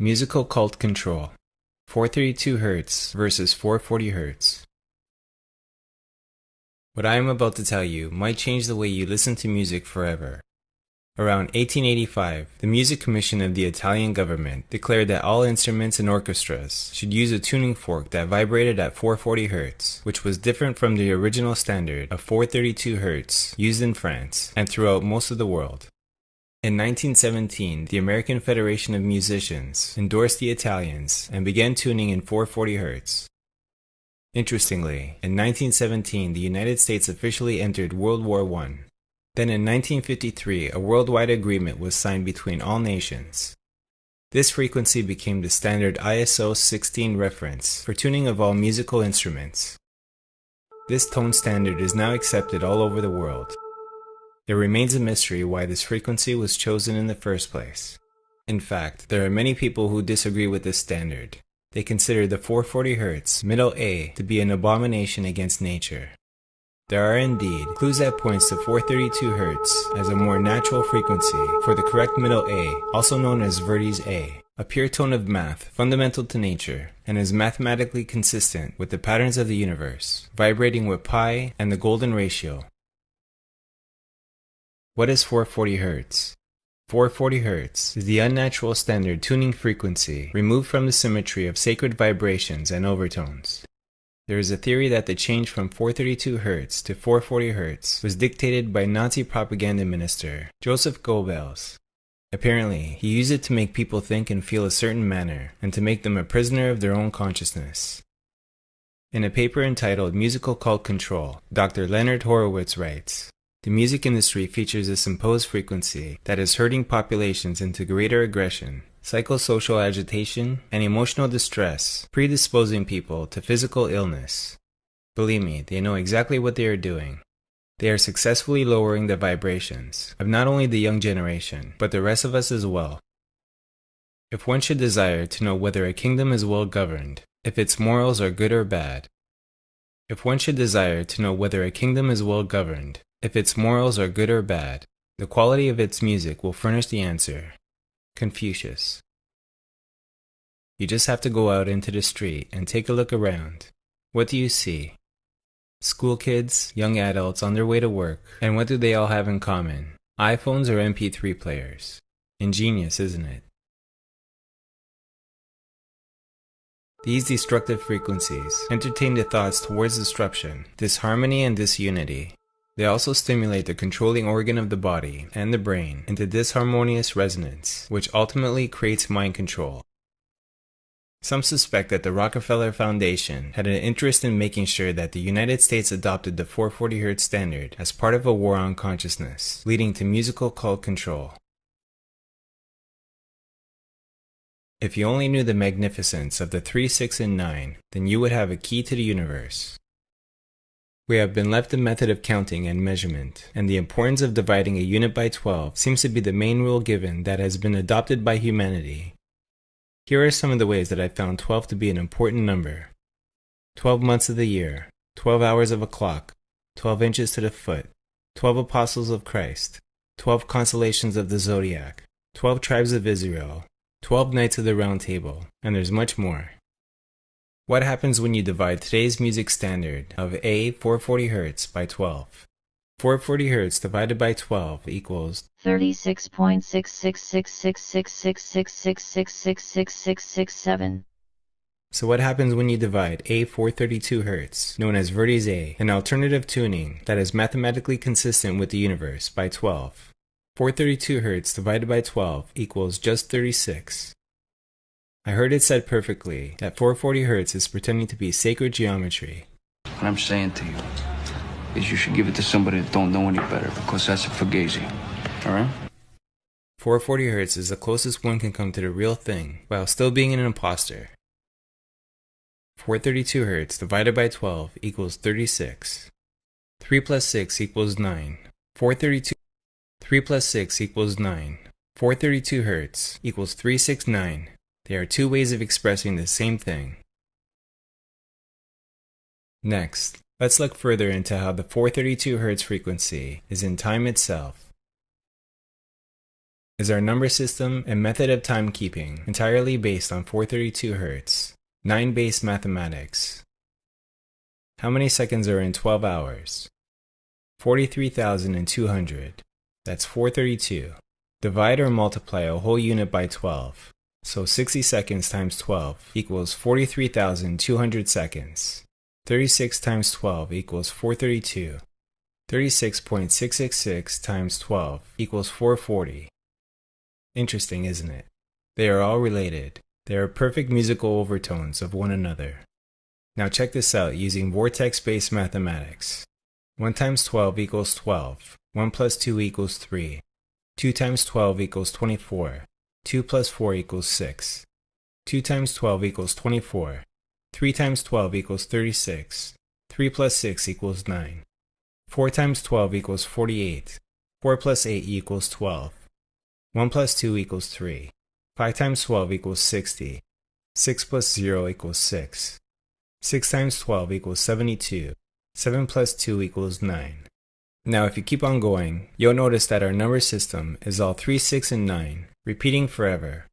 Musical cult control. 432 Hz versus 440 Hz. What I am about to tell you might change the way you listen to music forever. Around 1885, the Music Commission of the Italian government declared that all instruments and orchestras should use a tuning fork that vibrated at 440 Hz, which was different from the original standard of 432 Hz used in France and throughout most of the world. In 1917, the American Federation of Musicians endorsed the Italians and began tuning in 440 Hz. Interestingly, in 1917, the United States officially entered World War I. Then in 1953, a worldwide agreement was signed between all nations. This frequency became the standard ISO 16 reference for tuning of all musical instruments. This tone standard is now accepted all over the world. It remains a mystery why this frequency was chosen in the first place. In fact, there are many people who disagree with this standard. They consider the 440 Hz middle A to be an abomination against nature. There are indeed clues that points to 432 Hz as a more natural frequency for the correct middle A, also known as herz a pure tone of math fundamental to nature and is mathematically consistent with the patterns of the universe, vibrating with pi and the golden ratio. What is 440 Hz? 440 Hz is the unnatural standard tuning frequency removed from the symmetry of sacred vibrations and overtones. There is a theory that the change from 432 Hz to 440 Hz was dictated by Nazi propaganda minister Joseph Goebbels. Apparently, he used it to make people think and feel a certain manner and to make them a prisoner of their own consciousness. In a paper entitled Musical Cult Control, Dr. Leonard Horowitz writes, "The music industry features this imposed frequency that is herding populations into greater aggression, psychosocial agitation, and emotional distress, predisposing people to physical illness. Believe me, they know exactly what they are doing. They are successfully lowering the vibrations of not only the young generation, but the rest of us as well. If one should desire to know whether a kingdom is well governed, if its morals are good or bad. If one should desire to know whether a kingdom is well governed, if its morals are good or bad, the quality of its music will furnish the answer." Confucius. You just have to go out into the street and take a look around. What do you see? School kids, young adults on their way to work, and what do they all have in common? iPhones or MP3 players. Ingenious, isn't it? These destructive frequencies entertain the thoughts towards disruption, disharmony, and disunity. They also stimulate the controlling organ of the body and the brain into disharmonious resonance, which ultimately creates mind control. Some suspect that the Rockefeller Foundation had an interest in making sure that the United States adopted the 440 Hz standard as part of a war on consciousness, leading to musical cult control. If you only knew the magnificence of the 3, 6, and 9, then you would have a key to the universe. We have been left the method of counting and measurement, and the importance of dividing a unit by 12 seems to be the main rule given that has been adopted by humanity. Here are some of the ways that I found 12 to be an important number. 12 months of the year, 12 hours of a clock, 12 inches to the foot, 12 apostles of Christ, 12 constellations of the zodiac, 12 tribes of Israel, 12 knights of the round table, and there's much more. What happens when you divide today's music standard of A 440 Hz by 12? 440 Hz divided by 12 equals 36.66666666666667. So what happens when you divide A 432 Hz, known as herz a, an alternative tuning that is mathematically consistent with the universe, by 12? 432 Hz divided by 12 equals just 36. I heard it said perfectly that 440 Hz is pretending to be sacred geometry. What I'm saying to you is you should give it to somebody that don't know any better, because that's a fugazi. Alright? 440 Hz is the closest one can come to the real thing, while still being an imposter. 432 Hz divided by 12 equals 36. 3 plus 6 equals 9. 3 plus 6 equals 9. 432 Hz equals 369. There are two ways of expressing the same thing. Next, let's look further into how the 432 Hz frequency is in time itself. Is our number system and method of timekeeping entirely based on 432 Hz, 9-base mathematics? How many seconds are in 12 hours? 43,200. That's 432. Divide or multiply a whole unit by 12. So 60 seconds times 12 equals 43,200 seconds. 36 times 12 equals 432. 36.666 times 12 equals 440. Interesting, isn't it? They are all related. They are perfect musical overtones of one another. Now check this out using vortex-based mathematics. 1 times 12 equals 12. 1 plus 2 equals 3. 2 times 12 equals 24. 2 plus 4 equals 6. 2 times 12 equals 24. 3 times 12 equals 36. 3 plus 6 equals 9. 4 times 12 equals 48. 4 plus 8 equals 12. 1 plus 2 equals 3. 5 times 12 equals 60. 6 plus 0 equals 6. 6 times 12 equals 72. 7 plus 2 equals 9. Now if you keep on going, you'll notice that our number system is all 3, 6, and 9, repeating forever.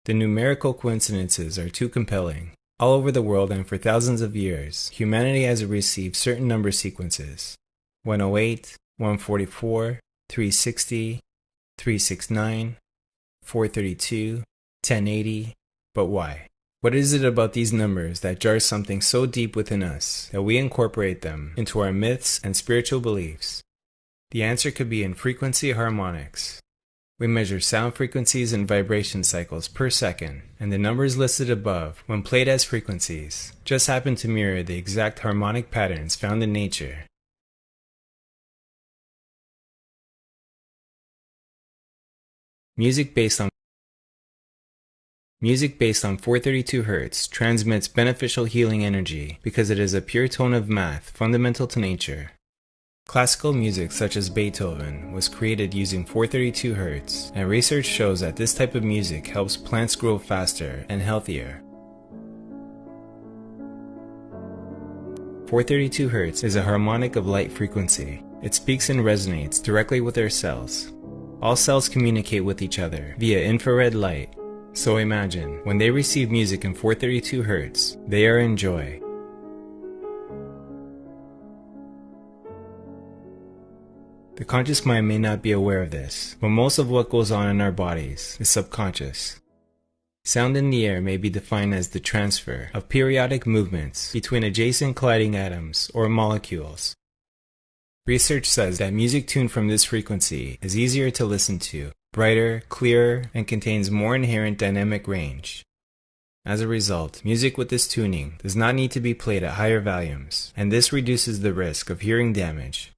The numerical coincidences are too compelling. All over the world and for thousands of years, humanity has received certain number sequences. 108, 144, 360, 369, 432, 1080. But why? What is it about these numbers that jars something so deep within us that we incorporate them into our myths and spiritual beliefs? The answer could be in frequency harmonics. We measure sound frequencies and vibration cycles per second, and the numbers listed above, when played as frequencies, just happen to mirror the exact harmonic patterns found in nature. Music based on 432 Hz transmits beneficial healing energy because it is a pure tone of math fundamental to nature. Classical music such as Beethoven was created using 432 Hz, and research shows that this type of music helps plants grow faster and healthier. 432 Hz is a harmonic of light frequency. It speaks and resonates directly with our cells. All cells communicate with each other via infrared light. So imagine, when they receive music in 432 Hz, they are in joy. The conscious mind may not be aware of this, but most of what goes on in our bodies is subconscious. Sound in the air may be defined as the transfer of periodic movements between adjacent colliding atoms or molecules. Research says that music tuned from this frequency is easier to listen to, brighter, clearer, and contains more inherent dynamic range. As a result, music with this tuning does not need to be played at higher volumes, and this reduces the risk of hearing damage.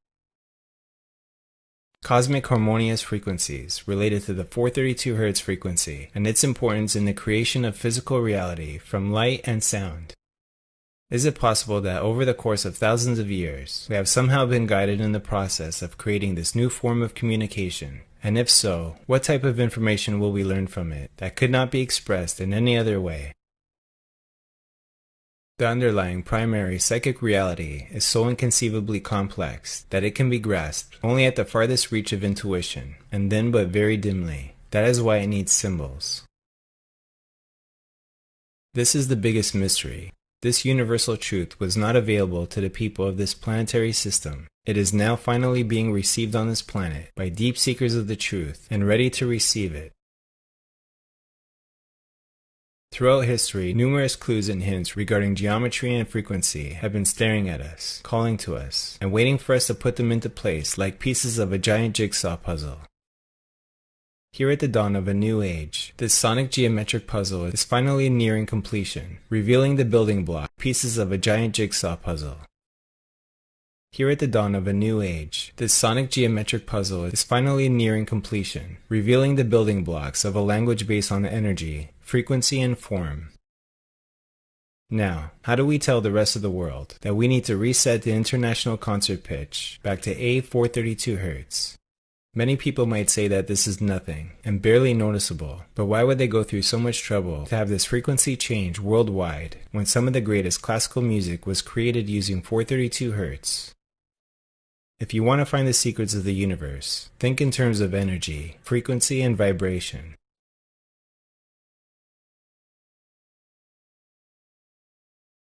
Cosmic harmonious frequencies related to the 432 Hz frequency and its importance in the creation of physical reality from light and sound. Is it possible that over the course of thousands of years, we have somehow been guided in the process of creating this new form of communication? And if so, what type of information will we learn from it that could not be expressed in any other way? The underlying primary psychic reality is so inconceivably complex that it can be grasped only at the farthest reach of intuition, and then but very dimly. That is why it needs symbols. This is the biggest mystery. This universal truth was not available to the people of this planetary system. It is now finally being received on this planet by deep seekers of the truth and ready to receive it. Throughout history, numerous clues and hints regarding geometry and frequency have been staring at us, calling to us, and waiting for us to put them into place like pieces of a giant jigsaw puzzle. Here at the dawn of a new age, this sonic geometric puzzle is finally nearing completion, revealing the building block pieces of a giant jigsaw puzzle. Here at the dawn of a new age, this sonic geometric puzzle is finally nearing completion, revealing the building blocks of a language based on energy, frequency, and form. Now, how do we tell the rest of the world that we need to reset the international concert pitch back to A432 Hz? Many people might say that this is nothing and barely noticeable, but why would they go through so much trouble to have this frequency change worldwide when some of the greatest classical music was created using 432 Hz? If you want to find the secrets of the universe, think in terms of energy, frequency, and vibration.